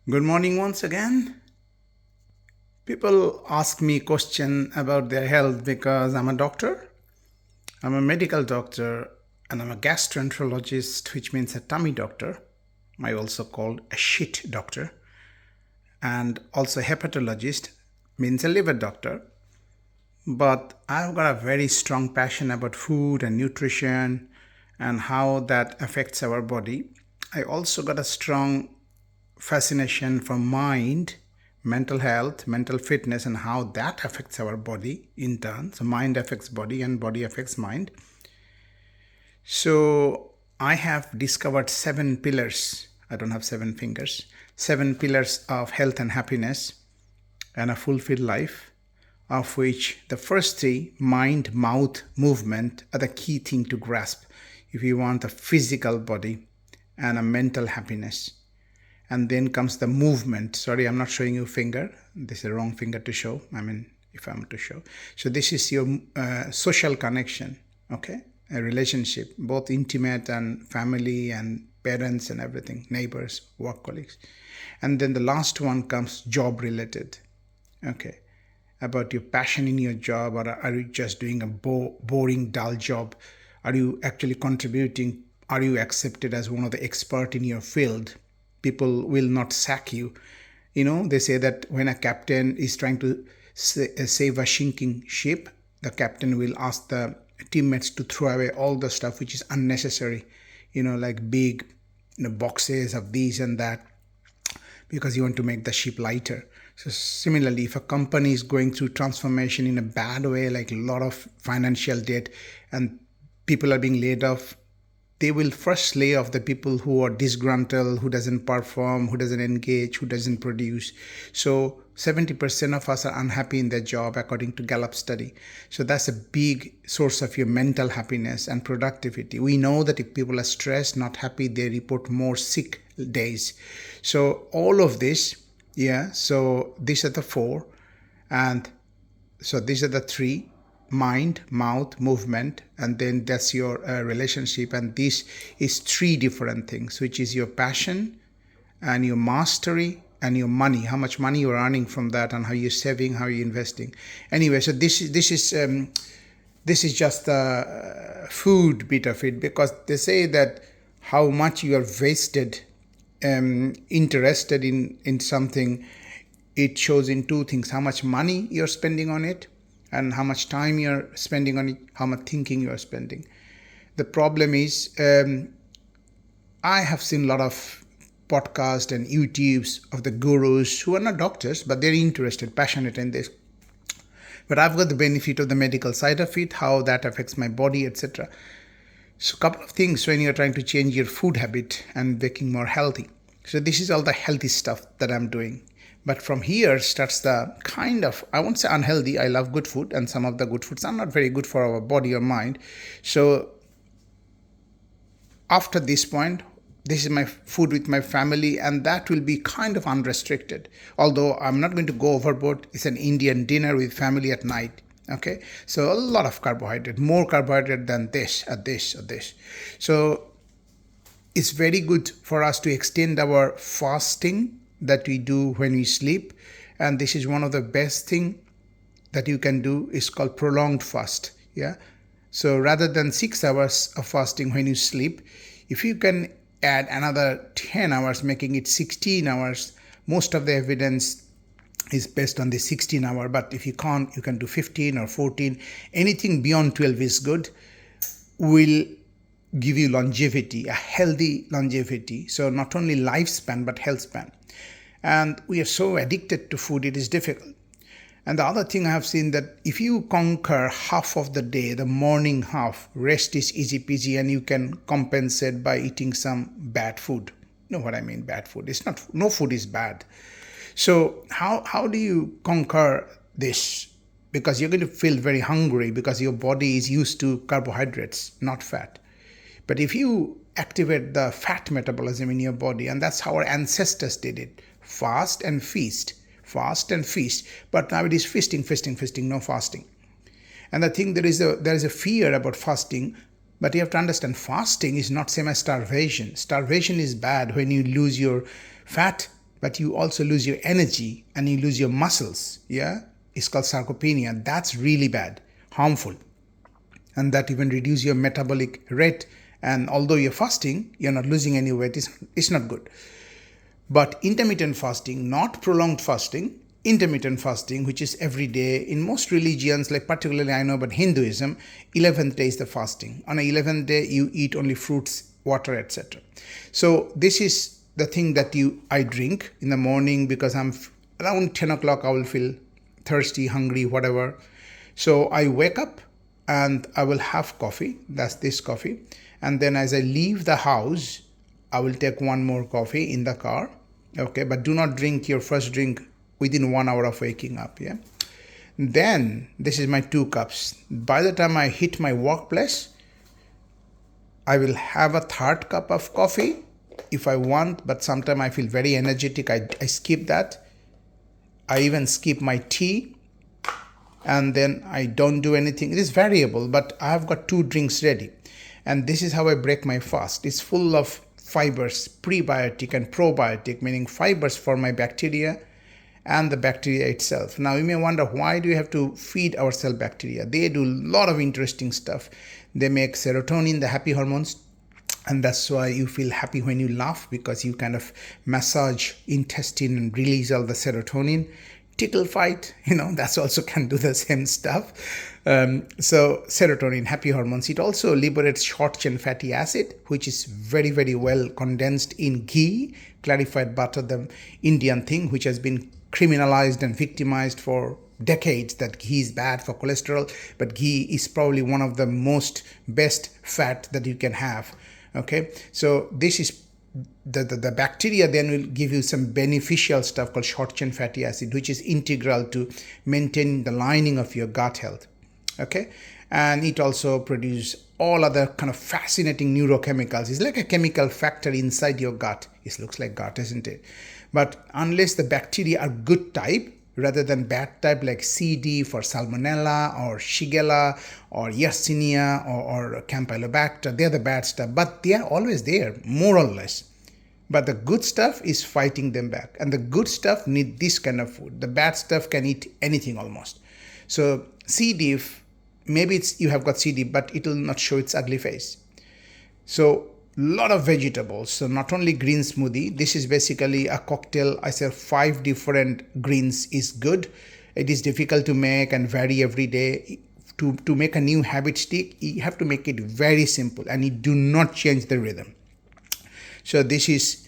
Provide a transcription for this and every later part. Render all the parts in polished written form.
Good morning once again. People ask me question about their health because I'm a doctor. I'm a medical doctor and I'm a gastroenterologist, which means a tummy doctor. I also called a shit doctor. And also hepatologist means a liver doctor. But I've got a very strong passion about food and nutrition and how that affects our body. I also got a strong fascination for mind, mental health, mental fitness, and how that affects our body in turn. So, mind affects body, and body affects mind. So, I have discovered 7 pillars. I don't have 7 fingers. 7 pillars of health and happiness and a fulfilled life, of which the first three, mind, mouth, movement, are the key thing to grasp if you want a physical body and a mental happiness. And then comes the movement. Sorry, I'm not showing you finger. This is the wrong finger to show. If I'm to show. So this is your social connection, okay? A relationship, both intimate and family and parents and everything, neighbors, work colleagues. And then the last one comes job related, okay? About your passion in your job, or are you just doing a boring, dull job? Are you actually contributing? Are you accepted as one of the expert in your field? People will not sack you. They say that when a captain is trying to save a sinking ship, the captain will ask the teammates to throw away all the stuff which is unnecessary, like big boxes of these and that, because you want to make the ship lighter. So similarly, if a company is going through transformation in a bad way, like a lot of financial debt and people are being laid off, they will first lay off the people who are disgruntled, who doesn't perform, who doesn't engage, who doesn't produce. So 70% of us are unhappy in their job, according to Gallup study. So that's a big source of your mental happiness and productivity. We know that if people are stressed, not happy, they report more sick days. So all of this, so these are the four. And so these are the three: mind, mouth, movement, and then that's your relationship. And this is three different things, which is your passion and your mastery and your money, how much money you're earning from that, and how you're saving, how you're investing. Anyway, so this is just the food bit of it, because they say that how much you are wasted interested in something, it shows in two things: how much money you're spending on it, and how much time you're spending on it, how much thinking you're spending. The problem is, I have seen a lot of podcasts and YouTubes of the gurus who are not doctors, but they're interested, passionate in this. But I've got the benefit of the medical side of it, how that affects my body, etc. So a couple of things when you're trying to change your food habit and making more healthy. So this is all the healthy stuff that I'm doing. But from here starts the kind of, I won't say unhealthy, I love good food, and some of the good foods are not very good for our body or mind. So after this point, this is my food with my family, and that will be kind of unrestricted. Although I'm not going to go overboard. It's an Indian dinner with family at night. Okay, so a lot of carbohydrate, more carbohydrate than this, or this, or this. So it's very good for us to extend our fasting that we do when we sleep. And this is one of the best thing that you can do, is called prolonged fast. So rather than 6 hours of fasting when you sleep, if you can add another 10 hours, making it 16 hours, most of the evidence is based on the 16 hour. But if you can't, you can do 15 or 14. Anything beyond 12 is good, will give you longevity, a healthy longevity. So not only lifespan, but health span. And we are so addicted to food, it is difficult. And the other thing I have seen, that if you conquer half of the day, the morning half, rest is easy peasy, and you can compensate by eating some bad food. You know what I mean, bad food. It's not, no food is bad. So how do you conquer this? Because you're going to feel very hungry, because your body is used to carbohydrates, not fat. But if you activate the fat metabolism in your body, and that's how our ancestors did it, fast and feast. Fast and feast. But now it is feasting, no fasting. And I think there is a fear about fasting, but you have to understand, fasting is not same as starvation. Starvation is bad when you lose your fat but you also lose your energy and you lose your muscles. Yeah, it's called sarcopenia. That's really bad, harmful, and that even reduce your metabolic rate. And although you're fasting, you're not losing any weight. It's not good. But intermittent fasting, not prolonged fasting, intermittent fasting, which is every day in most religions, like particularly I know about Hinduism, 11th day is the fasting. On the 11th day, you eat only fruits, water, etc. So this is the thing that I drink in the morning, because I'm around 10 o'clock, I will feel thirsty, hungry, whatever. So I wake up and I will have coffee. That's this coffee. And then as I leave the house, I will take one more coffee in the car. Okay, but do not drink your first drink within 1 hour of waking up. Yeah. Then this is my 2 cups. By the time I hit my workplace, I will have a 3rd cup of coffee if I want, but sometimes I feel very energetic. I skip that. I even skip my tea, and then I don't do anything. It is variable, but I have got 2 drinks ready. And this is how I break my fast. It's full of fibers, prebiotic and probiotic, meaning fibers for my bacteria and the bacteria itself. Now you may wonder, why do you have to feed our cell bacteria? They do a lot of interesting stuff. They make serotonin, the happy hormones, and that's why you feel happy when you laugh, because you kind of massage intestine and release all the serotonin. Tickle fight, that's also can do the same stuff. So serotonin, happy hormones. It also liberates short chain fatty acid, which is very, very well condensed in ghee, clarified butter, the Indian thing, which has been criminalized and victimized for decades, that ghee is bad for cholesterol, but ghee is probably one of the most best fat that you can have. Okay, so this is the bacteria then will give you some beneficial stuff called short chain fatty acid, which is integral to maintaining the lining of your gut health. Okay, and it also produces all other kind of fascinating neurochemicals. It's like a chemical factory inside your gut. It looks like gut, isn't it? But unless the bacteria are good type rather than bad type, like C. diff for Salmonella or Shigella or Yersinia or Campylobacter, they're the bad stuff, but they are always there, more or less. But the good stuff is fighting them back, and the good stuff need this kind of food. The bad stuff can eat anything almost. So C. diff, maybe you have got C. diff, but it will not show its ugly face. So lot of vegetables. So not only green smoothie, this is basically a cocktail. I said 5 different greens is good. It is difficult to make and vary every day. To make a new habit stick, you have to make it very simple, and you do not change the rhythm. So this is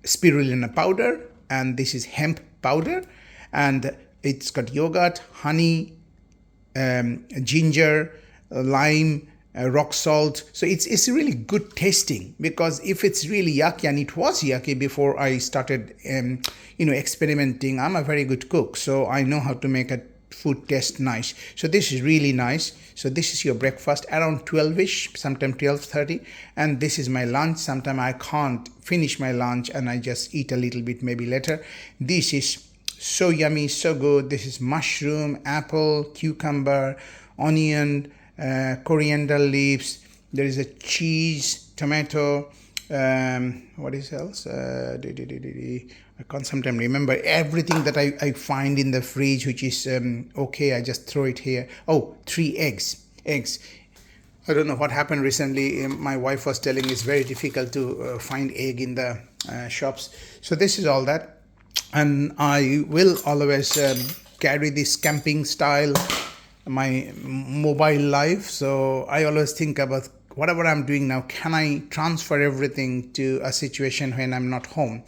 spirulina powder, and this is hemp powder, and it's got yogurt, honey, ginger, lime, rock salt. So it's really good tasting, because if it's really yucky, and it was yucky before I started experimenting, I'm a very good cook, so I know how to make a food taste nice. So this is really nice. So this is your breakfast around 12ish, sometime 12:30, and this is my lunch. Sometime I can't finish my lunch and I just eat a little bit maybe later. This is so yummy, so good. This is mushroom, apple, cucumber, onion, coriander leaves. There is a cheese, tomato, what is else? I can't sometimes remember everything that I find in the fridge, which is okay. I just throw it here. Oh, 3 eggs. I don't know what happened recently. My wife was telling it's very difficult to find egg in the shops. So this is all that. And I will always carry this camping style, my mobile life. So I always think about whatever I'm doing now, can I transfer everything to a situation when I'm not home?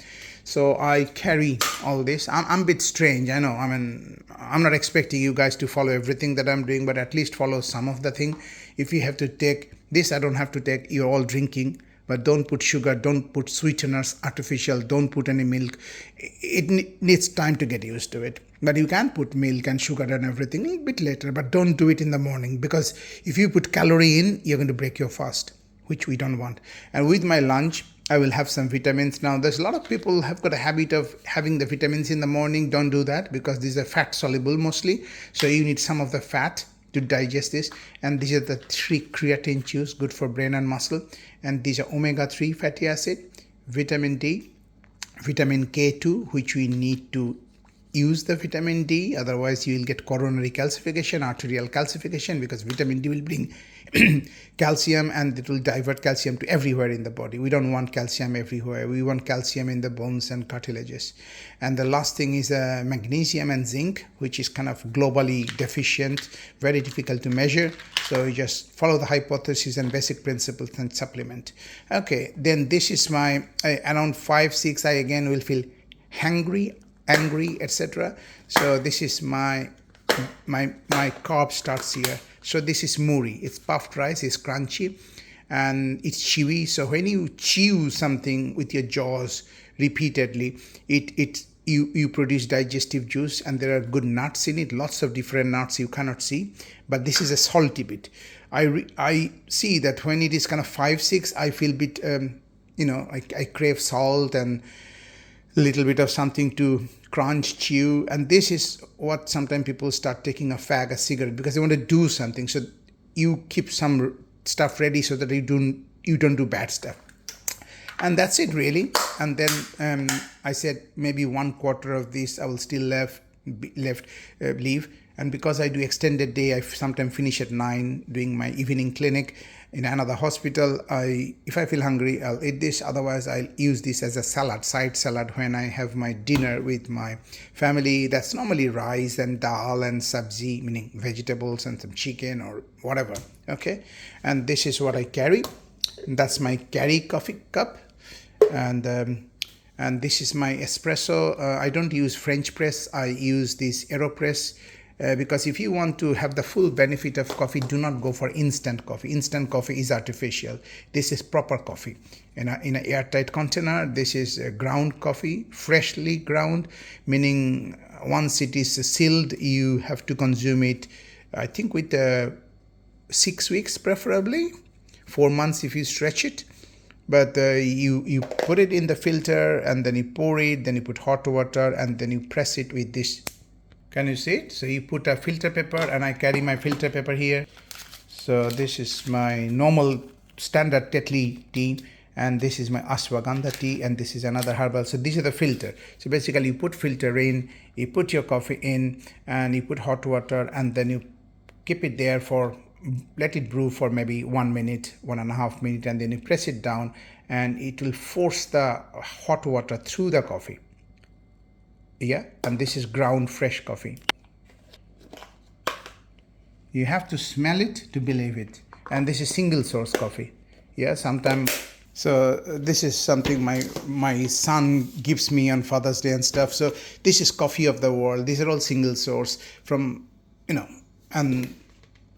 So I carry all this. I'm a bit strange, I know. I mean, I'm not expecting you guys to follow everything that I'm doing, but at least follow some of the thing. If you have to take this, I don't have to take. You're all drinking, but don't put sugar, don't put sweeteners, artificial, don't put any milk. It needs time to get used to it. But you can put milk and sugar and everything a bit later, but don't do it in the morning, because if you put calorie in, you're going to break your fast, which we don't want. And with my lunch, I will have some vitamins. Now, there's a lot of people have got a habit of having the vitamins in the morning. Don't do that, because these are fat soluble mostly. So you need some of the fat to digest this. And these are the 3 creatine chews, good for brain and muscle. And these are omega-3 fatty acid, vitamin D, vitamin K2, which we need to use the vitamin D, otherwise you will get coronary calcification, arterial calcification, because vitamin D will bring calcium and it will divert calcium to everywhere in the body. We don't want calcium everywhere. We want calcium in the bones and cartilages. And the last thing is magnesium and zinc, which is kind of globally deficient, very difficult to measure. So you just follow the hypothesis and basic principles and supplement. Okay, then this is my, around 5, 6, I again will feel hungry, angry, etc. So this is my carb starts here. So this is muri. It's puffed rice. It's crunchy, and it's chewy. So when you chew something with your jaws repeatedly, you produce digestive juice, and there are good nuts in it. Lots of different nuts you cannot see, but this is a salty bit. I see that when it is kind of 5, 6, I feel a bit I crave salt and a little bit of something to crunch, chew, and this is what sometimes people start taking a fag, a cigarette, because they want to do something. So you keep some stuff ready so that you don't do bad stuff, and that's it really. And then I said maybe 1/4 of this I will still leave, and because I do extended day, I sometimes finish at 9 doing my evening clinic in another hospital. If I feel hungry, I'll eat this. Otherwise, I'll use this as a side salad when I have my dinner with my family. That's normally rice and dal and sabzi, meaning vegetables and some chicken or whatever. Okay, and this is what I carry. That's my carry coffee cup, and this is my espresso. I don't use French press. I use this AeroPress. Because if you want to have the full benefit of coffee, do not go for instant coffee. Instant coffee is artificial. This is proper coffee. In an airtight container, this is ground coffee, freshly ground, meaning once it is sealed, you have to consume it, I think, with 6 weeks preferably, 4 months if you stretch it. But you put it in the filter, and then you pour it, then you put hot water, and then you press it with this. Can you see it? So you put a filter paper, and I carry my filter paper here. So this is my normal standard Tetley tea, and this is my ashwagandha tea, and this is another herbal. So these are the filter. So basically you put filter in, you put your coffee in, and you put hot water, and then you keep it there let it brew for maybe 1 minute, 1.5 minutes, and then you press it down, and it will force the hot water through the coffee. Yeah, and this is ground fresh coffee. You have to smell it to believe it. And this is single source coffee. Yeah, sometimes. So this is something my son gives me on Father's Day and stuff. So this is coffee of the world. These are all single source from, and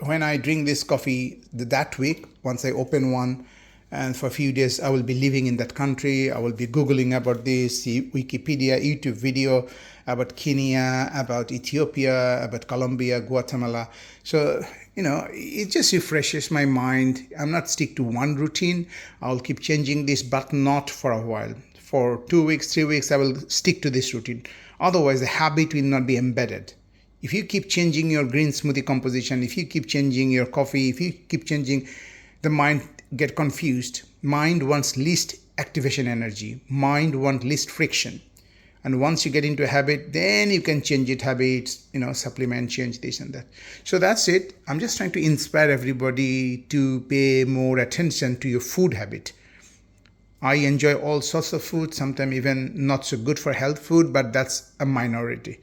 when I drink this coffee that week, once I open one, and for a few days, I will be living in that country. I will be Googling about this, Wikipedia, YouTube video about Kenya, about Ethiopia, about Colombia, Guatemala. So, it just refreshes my mind. I'm not stick to one routine. I'll keep changing this, but not for a while. For 2 weeks, 3 weeks, I will stick to this routine. Otherwise, the habit will not be embedded. If you keep changing your green smoothie composition, if you keep changing your coffee, if you keep changing, the mind get confused. Mind wants least activation energy. Mind wants least friction. And once you get into a habit, then you can change it, habits, supplement, change this and that. So that's it. I'm just trying to inspire everybody to pay more attention to your food habit. I enjoy all sorts of food, sometimes even not so good for health food, but that's a minority.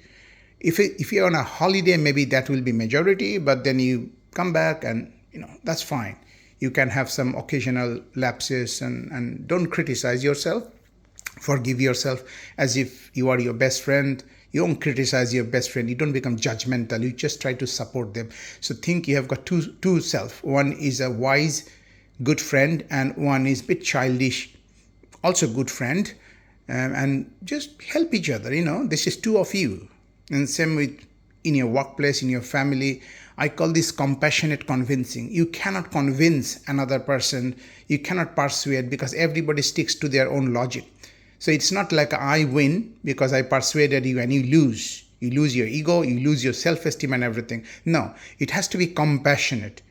If you're on a holiday, maybe that will be majority, but then you come back and, that's fine. You can have some occasional lapses and don't criticize yourself. Forgive yourself as if you are your best friend. You don't criticize your best friend. You don't become judgmental. You just try to support them. So think you have got two self. One is a wise, good friend, and one is a bit childish, also good friend. And just help each other. This is two of you. And same with in your workplace, in your family. I call this compassionate convincing. You cannot convince another person. You cannot persuade because everybody sticks to their own logic. So it's not like I win because I persuaded you and you lose. You lose your ego, you lose your self-esteem and everything. No, it has to be compassionate.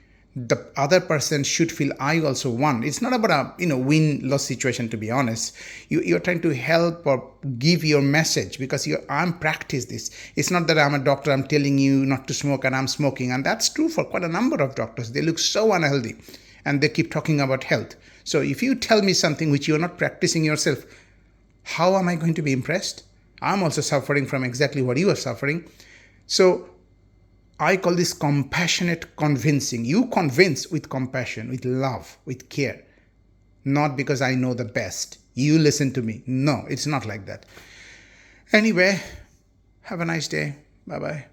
the other person should feel I also won. It's not about a win-loss situation, to be honest. You're trying to help or give your message because I'm practice this. It's not that I'm a doctor, I'm telling you not to smoke and I'm smoking. And that's true for quite a number of doctors. They look so unhealthy and they keep talking about health. So if you tell me something which you're not practicing yourself, how am I going to be impressed? I'm also suffering from exactly what you are suffering. So I call this compassionate convincing. You convince with compassion, with love, with care. Not because I know the best. You listen to me. No, it's not like that. Anyway, have a nice day. Bye-bye.